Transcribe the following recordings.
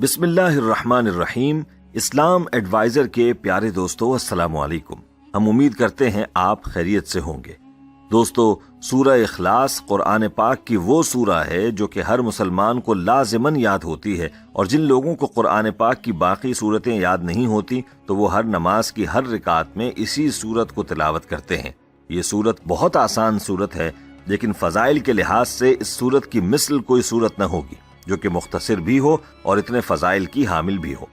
بسم اللہ الرحمن الرحیم۔ اسلام ایڈوائزر کے پیارے دوستو، السلام علیکم۔ ہم امید کرتے ہیں آپ خیریت سے ہوں گے۔ دوستو، سورہ اخلاص قرآن پاک کی وہ سورہ ہے جو کہ ہر مسلمان کو لازماً یاد ہوتی ہے، اور جن لوگوں کو قرآن پاک کی باقی سورتیں یاد نہیں ہوتی تو وہ ہر نماز کی ہر رکعت میں اسی سورت کو تلاوت کرتے ہیں۔ یہ سورت بہت آسان سورت ہے، لیکن فضائل کے لحاظ سے اس سورت کی مثل کوئی سورت نہ ہوگی جو کہ مختصر بھی ہو اور اتنے فضائل کی حامل بھی ہو۔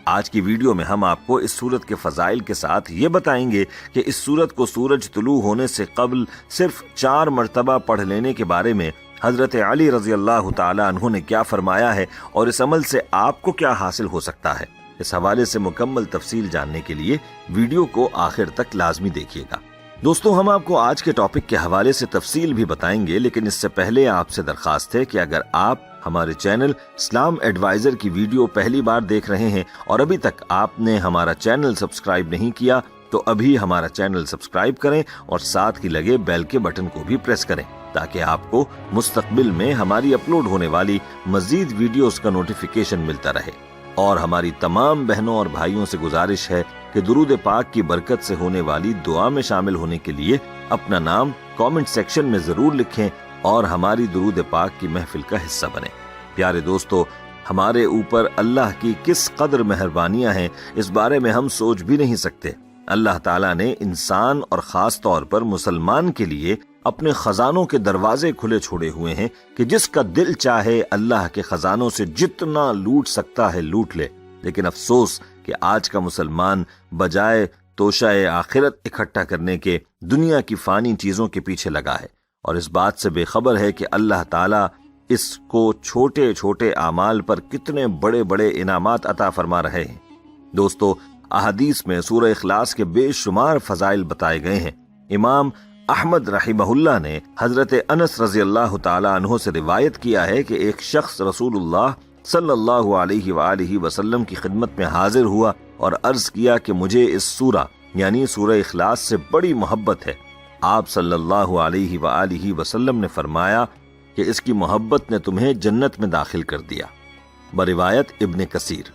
آج کی ویڈیو میں ہم آپ کو اس سورت کے فضائل کے ساتھ یہ بتائیں گے کہ اس سورت کو سورج طلوع ہونے سے قبل صرف 4 مرتبہ پڑھ لینے کے بارے میں حضرت علی رضی اللہ تعالی عنہ نے کیا فرمایا ہے، اور اس عمل سے آپ کو کیا حاصل ہو سکتا ہے۔ اس حوالے سے مکمل تفصیل جاننے کے لیے ویڈیو کو آخر تک لازمی دیکھیے گا۔ دوستو، ہم آپ کو آج کے ٹاپک کے حوالے سے تفصیل بھی بتائیں گے، لیکن اس سے پہلے آپ سے درخواست ہے کہ اگر آپ ہمارے چینل اسلام ایڈوائزر کی ویڈیو پہلی بار دیکھ رہے ہیں اور ابھی تک آپ نے ہمارا چینل سبسکرائب نہیں کیا تو ابھی ہمارا چینل سبسکرائب کریں اور ساتھ ہی لگے بیل کے بٹن کو بھی پریس کریں تاکہ آپ کو مستقبل میں ہماری اپلوڈ ہونے والی مزید ویڈیوز کا نوٹیفیکیشن ملتا رہے۔ اور ہماری تمام بہنوں اور بھائیوں سے گزارش ہے کہ درود پاک کی برکت سے ہونے والی دعا میں شامل ہونے کے لیے اپنا نام کامنٹ سیکشن میں ضرور لکھیں اور ہماری درود پاک کی محفل کا حصہ بنیں۔ پیارے دوستو، ہمارے اوپر اللہ کی کس قدر مہربانیاں ہیں اس بارے میں ہم سوچ بھی نہیں سکتے۔ اللہ تعالیٰ نے انسان اور خاص طور پر مسلمان کے لیے اپنے خزانوں کے دروازے کھلے چھوڑے ہوئے ہیں کہ جس کا دل چاہے اللہ کے خزانوں سے جتنا لوٹ سکتا ہے لوٹ لے۔ لیکن افسوس کہ آج کا مسلمان بجائے توشہ آخرت اکٹھا کرنے کے دنیا کی فانی چیزوں کے پیچھے لگا ہے، اور اس بات سے بے خبر ہے کہ اللہ تعالیٰ اس کو چھوٹے چھوٹے اعمال پر کتنے بڑے بڑے انعامات عطا فرما رہے ہیں۔ دوستو، احادیث میں سورہ اخلاص کے بے شمار فضائل بتائے گئے ہیں۔ امام احمد رحمہ اللہ نے حضرت انس رضی اللہ تعالی عنہ سے روایت کیا ہے کہ ایک شخص رسول اللہ صلی اللہ علیہ وآلہ وسلم کی خدمت میں حاضر ہوا اور عرض کیا کہ مجھے اس سورہ یعنی سورہ اخلاص سے بڑی محبت ہے۔ آپ صلی اللہ علیہ وآلہ وسلم نے فرمایا کہ اس کی محبت نے تمہیں جنت میں داخل کر دیا، بروایت ابن کثیر۔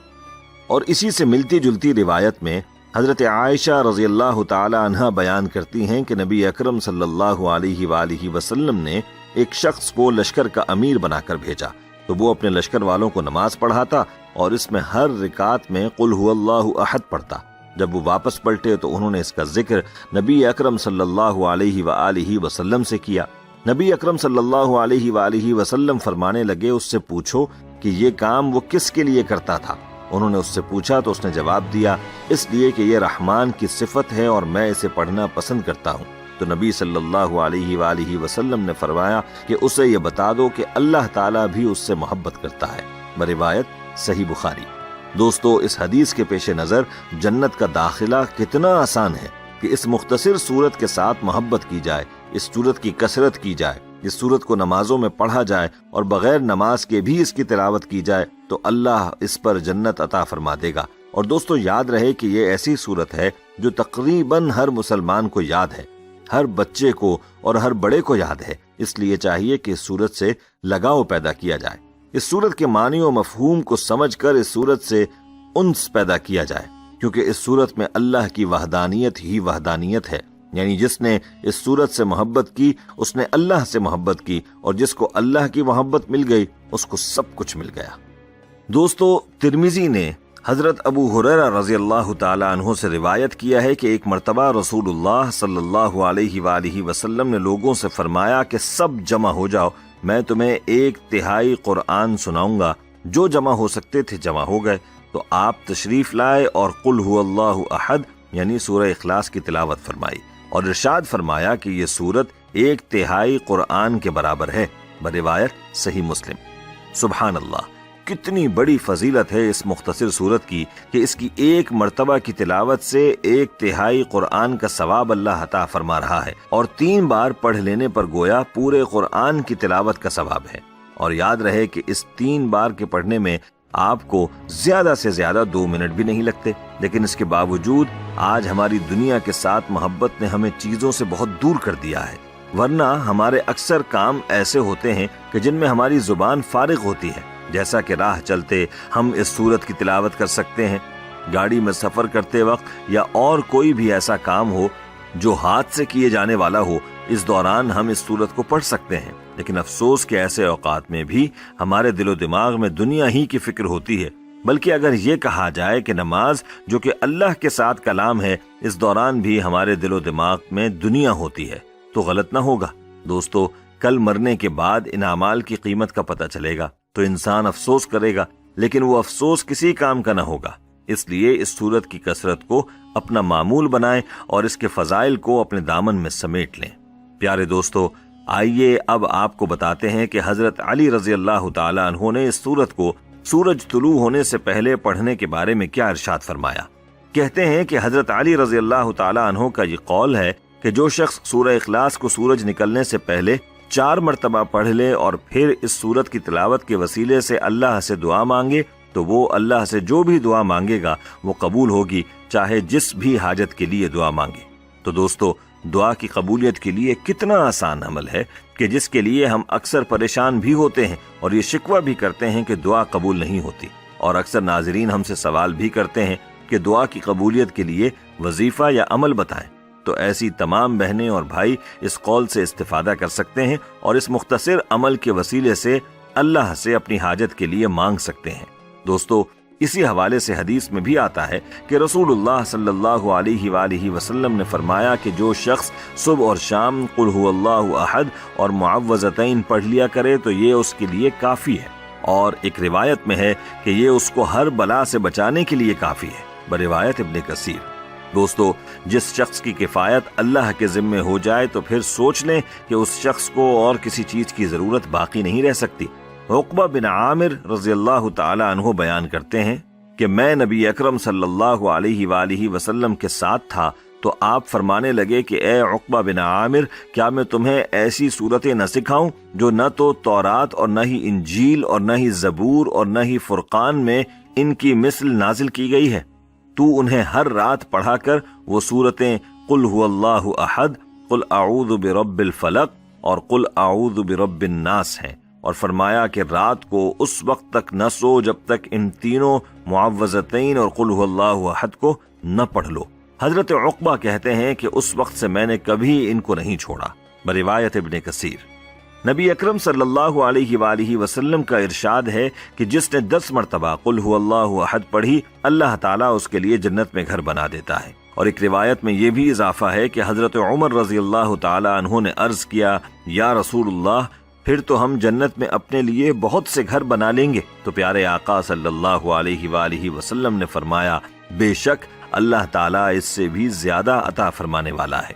اور اسی سے ملتی جلتی روایت میں حضرت عائشہ رضی اللہ تعالی عنہا بیان کرتی ہیں کہ نبی اکرم صلی اللہ علیہ وآلہ وسلم نے ایک شخص کو لشکر کا امیر بنا کر بھیجا تو وہ اپنے لشکر والوں کو نماز پڑھاتا اور اس میں ہر رکعت میں قل هو اللہ احد پڑھتا۔ جب وہ واپس پلٹے تو انہوں نے اس کا ذکر نبی اکرم صلی اللہ علیہ وآلہ وسلم سے کیا۔ نبی اکرم صلی اللہ علیہ وآلہ وسلم فرمانے لگے، اس سے پوچھو کہ یہ کام وہ کس کے لیے کرتا تھا؟ انہوں نے اس سے پوچھا تو اس نے جواب دیا، اس لیے کہ یہ رحمان کی صفت ہے اور میں اسے پڑھنا پسند کرتا ہوں۔ تو نبی صلی اللہ علیہ وآلہ وسلم نے فرمایا کہ اسے یہ بتا دو کہ اللہ تعالیٰ بھی اس سے محبت کرتا ہے، بروایت صحیح بخاری۔ دوستو، اس حدیث کے پیش نظر جنت کا داخلہ کتنا آسان ہے کہ اس مختصر سورت کے ساتھ محبت کی جائے، اس سورت کی کثرت کی جائے، اس سورت کو نمازوں میں پڑھا جائے اور بغیر نماز کے بھی اس کی تلاوت کی جائے تو اللہ اس پر جنت عطا فرما دے گا۔ اور دوستو، یاد رہے کہ یہ ایسی سورت ہے جو تقریباً ہر مسلمان کو یاد ہے، ہر بچے کو اور ہر بڑے کو یاد ہے۔ اس لیے چاہیے کہ اس سورت سے لگاؤ پیدا کیا جائے، اس سورت کے معنی و مفہوم کو سمجھ کر اس سورت سے انس پیدا کیا جائے، کیونکہ اس سورت میں اللہ کی وحدانیت ہی وحدانیت ہے۔ یعنی جس نے اس سورت سے محبت کی اس نے اللہ سے محبت کی، اور جس کو اللہ کی محبت مل گئی اس کو سب کچھ مل گیا۔ دوستو، ترمذی نے حضرت ابو ہریرہ رضی اللہ تعالی عنہ سے روایت کیا ہے کہ ایک مرتبہ رسول اللہ صلی اللہ علیہ وآلہ وسلم نے لوگوں سے فرمایا کہ سب جمع ہو جاؤ، میں تمہیں 1/3 قرآن سناؤں گا۔ جو جمع ہو سکتے تھے جمع ہو گئے، تو آپ تشریف لائے اور قل هو اللہ احد یعنی سورہ اخلاص کی تلاوت فرمائی، اور ارشاد فرمایا کہ یہ سورت 1/3 قرآن کے برابر ہے، بروایت صحیح مسلم۔ سبحان اللہ، کتنی بڑی فضیلت ہے اس مختصر سورت کی کہ اس کی ایک مرتبہ کی تلاوت سے 1/3 قرآن کا ثواب اللہ عطا فرما رہا ہے، اور 3 بار پڑھ لینے پر گویا پورے قرآن کی تلاوت کا ثواب ہے۔ اور یاد رہے کہ اس 3 بار کے پڑھنے میں آپ کو زیادہ سے زیادہ 2 منٹ بھی نہیں لگتے، لیکن اس کے باوجود آج ہماری دنیا کے ساتھ محبت نے ہمیں چیزوں سے بہت دور کر دیا ہے، ورنہ ہمارے اکثر کام ایسے ہوتے ہیں کہ جن میں ہماری زبان فارغ ہوتی ہے جیسا کہ راہ چلتے ہم اس سورت کی تلاوت کر سکتے ہیں، گاڑی میں سفر کرتے وقت یا اور کوئی بھی ایسا کام ہو جو ہاتھ سے کیے جانے والا ہو، اس دوران ہم اس سورت کو پڑھ سکتے ہیں۔ لیکن افسوس کہ ایسے اوقات میں بھی ہمارے دل و دماغ میں دنیا ہی کی فکر ہوتی ہے، بلکہ اگر یہ کہا جائے کہ نماز جو کہ اللہ کے ساتھ کلام ہے، اس دوران بھی ہمارے دل و دماغ میں دنیا ہوتی ہے تو غلط نہ ہوگا۔ دوستو، کل مرنے کے بعد ان اعمال کی قیمت کا پتہ چلے گا تو انسان افسوس کرے گا، لیکن وہ افسوس کسی کام کا نہ ہوگا۔ اس لیے اس سورت کی کثرت کو اپنا معمول بنائیں اور اس کے فضائل کو اپنے دامن میں سمیٹ لیں۔ پیارے دوستو، آئیے اب آپ کو بتاتے ہیں کہ حضرت علی رضی اللہ تعالیٰ عنہ نے اس سورت کو سورج طلوع ہونے سے پہلے پڑھنے کے بارے میں کیا ارشاد فرمایا۔ کہتے ہیں کہ حضرت علی رضی اللہ تعالیٰ عنہ کا یہ قول ہے کہ جو شخص سورہ اخلاص کو سورج نکلنے سے پہلے 4 مرتبہ پڑھ لے اور پھر اس سورت کی تلاوت کے وسیلے سے اللہ سے دعا مانگے تو وہ اللہ سے جو بھی دعا مانگے گا وہ قبول ہوگی، چاہے جس بھی حاجت کے لیے دعا مانگے۔ تو دوستو، دعا کی قبولیت کے لیے کتنا آسان عمل ہے کہ جس کے لیے ہم اکثر پریشان بھی ہوتے ہیں اور یہ شکوہ بھی کرتے ہیں کہ دعا قبول نہیں ہوتی، اور اکثر ناظرین ہم سے سوال بھی کرتے ہیں کہ دعا کی قبولیت کے لیے وظیفہ یا عمل بتائیں۔ تو ایسی تمام بہنیں اور بھائی اس قول سے استفادہ کر سکتے ہیں اور اس مختصر عمل کے وسیلے سے اللہ سے اپنی حاجت کے لیے مانگ سکتے ہیں۔ دوستو، اسی حوالے سے حدیث میں بھی آتا ہے کہ رسول اللہ صلی اللہ علیہ وآلہ وسلم نے فرمایا کہ جو شخص صبح اور شام قل هو اللہ احد اور معوذتین پڑھ لیا کرے تو یہ اس کے لیے کافی ہے، اور ایک روایت میں ہے کہ یہ اس کو ہر بلا سے بچانے کے لیے کافی ہے، بروایت ابن کثیر۔ دوستو، جس شخص کی کفایت اللہ کے ذمے ہو جائے تو پھر سوچ لیں کہ اس شخص کو اور کسی چیز کی ضرورت باقی نہیں رہ سکتی۔ عقبہ بن عامر رضی اللہ تعالی عنہ بیان کرتے ہیں کہ میں نبی اکرم صلی اللہ علیہ وآلہ وسلم کے ساتھ تھا تو آپ فرمانے لگے کہ اے عقبہ بن عامر، کیا میں تمہیں ایسی صورتیں نہ سکھاؤں جو نہ تو تورات اور نہ ہی انجیل اور نہ ہی زبور اور نہ ہی فرقان میں ان کی مثل نازل کی گئی ہے؟ تو انہیں ہر رات پڑھا کر وہ صورتیں قل هو اللہ احد، قل اعوذ برب الفلق اور قل اعوذ برب الناس ہیں، اور فرمایا کہ رات کو اس وقت تک نہ سو جب تک ان تینوں معوذتین اور قل هو اللہ احد کو نہ پڑھ لو۔ حضرت عقبہ کہتے ہیں کہ اس وقت سے میں نے کبھی ان کو نہیں چھوڑا، بروایت ابن کثیر۔ نبی اکرم صلی اللہ علیہ وآلہ وسلم کا ارشاد ہے کہ جس نے 10 مرتبہ قل هو اللہ احد پڑھی، اللہ تعالیٰ اس کے لیے جنت میں گھر بنا دیتا ہے۔ اور ایک روایت میں یہ بھی اضافہ ہے کہ حضرت عمر رضی اللہ تعالی عنہ نے عرض کیا، یا رسول اللہ، پھر تو ہم جنت میں اپنے لیے بہت سے گھر بنا لیں گے۔ تو پیارے آقا صلی اللہ علیہ وآلہ وسلم نے فرمایا، بے شک اللہ تعالیٰ اس سے بھی زیادہ عطا فرمانے والا ہے۔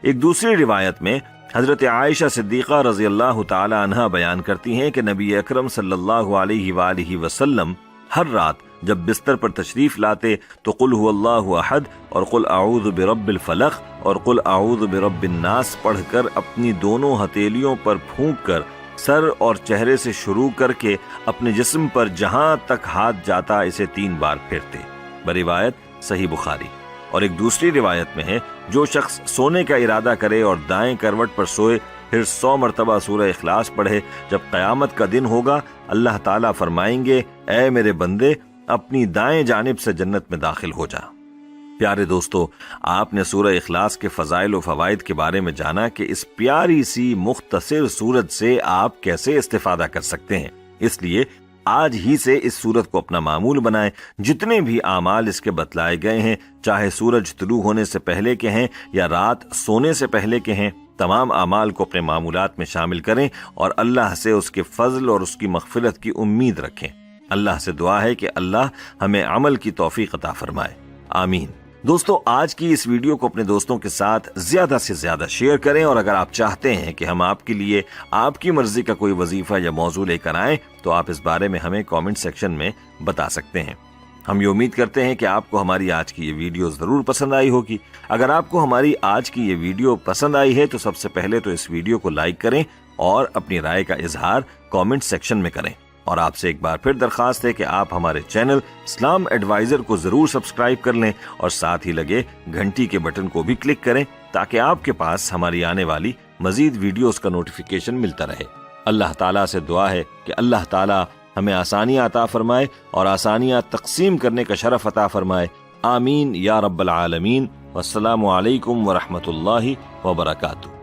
ایک دوسری روایت میں حضرت عائشہ صدیقہ رضی اللہ تعالی عنہا بیان کرتی ہیں کہ نبی اکرم صلی اللہ علیہ وآلہ وسلم ہر رات جب بستر پر تشریف لاتے تو قل هو اللہ احد اور قل اعوذ برب الفلق اور قل اعوذ برب الناس پڑھ کر اپنی دونوں ہتھیلیوں پر پھونک کر سر اور چہرے سے شروع کر کے اپنے جسم پر جہاں تک ہاتھ جاتا اسے 3 بار پھیرتے، بروایت صحیح بخاری۔ اور ایک دوسری روایت میں ہے، جو شخص سونے کا ارادہ کرے اور دائیں کروٹ پر سوئے پھر 100 مرتبہ سورہ اخلاص پڑھے، جب قیامت کا دن ہوگا اللہ تعالیٰ فرمائیں گے، اے میرے بندے، اپنی دائیں جانب سے جنت میں داخل ہو جا۔ پیارے دوستو، آپ نے سورہ اخلاص کے فضائل و فوائد کے بارے میں جانا کہ اس پیاری سی مختصر سورت سے آپ کیسے استفادہ کر سکتے ہیں۔ اس لیے آج ہی سے اس سورت کو اپنا معمول بنائیں۔ جتنے بھی اعمال اس کے بتلائے گئے ہیں، چاہے سورج طلوع ہونے سے پہلے کے ہیں یا رات سونے سے پہلے کے ہیں، تمام اعمال کو اپنے معمولات میں شامل کریں اور اللہ سے اس کے فضل اور اس کی مغفرت کی امید رکھیں۔ اللہ سے دعا ہے کہ اللہ ہمیں عمل کی توفیق عطا فرمائے، آمین۔ دوستو، آج کی اس ویڈیو کو اپنے دوستوں کے ساتھ زیادہ سے زیادہ شیئر کریں، اور اگر آپ چاہتے ہیں کہ ہم آپ کے لیے آپ کی مرضی کا کوئی وظیفہ یا موضوع لے کر آئیں تو آپ اس بارے میں ہمیں کامنٹ سیکشن میں بتا سکتے ہیں۔ ہم یہ امید کرتے ہیں کہ آپ کو ہماری آج کی یہ ویڈیو ضرور پسند آئی ہوگی۔ اگر آپ کو ہماری آج کی یہ ویڈیو پسند آئی ہے تو سب سے پہلے تو اس ویڈیو کو لائک کریں اور اپنی رائے کا اظہار کامنٹ سیکشن میں کریں۔ اور آپ سے ایک بار پھر درخواست ہے کہ آپ ہمارے چینل اسلام ایڈوائزر کو ضرور سبسکرائب کر لیں اور ساتھ ہی لگے گھنٹی کے بٹن کو بھی کلک کریں تاکہ آپ کے پاس ہماری آنے والی مزید ویڈیوز کا نوٹیفیکیشن ملتا رہے۔ اللہ تعالیٰ سے دعا ہے کہ اللہ تعالیٰ ہمیں آسانیاں عطا فرمائے اور آسانیاں تقسیم کرنے کا شرف عطا فرمائے، آمین یا رب العالمین۔ والسلام علیکم ورحمۃ اللہ وبرکاتہ۔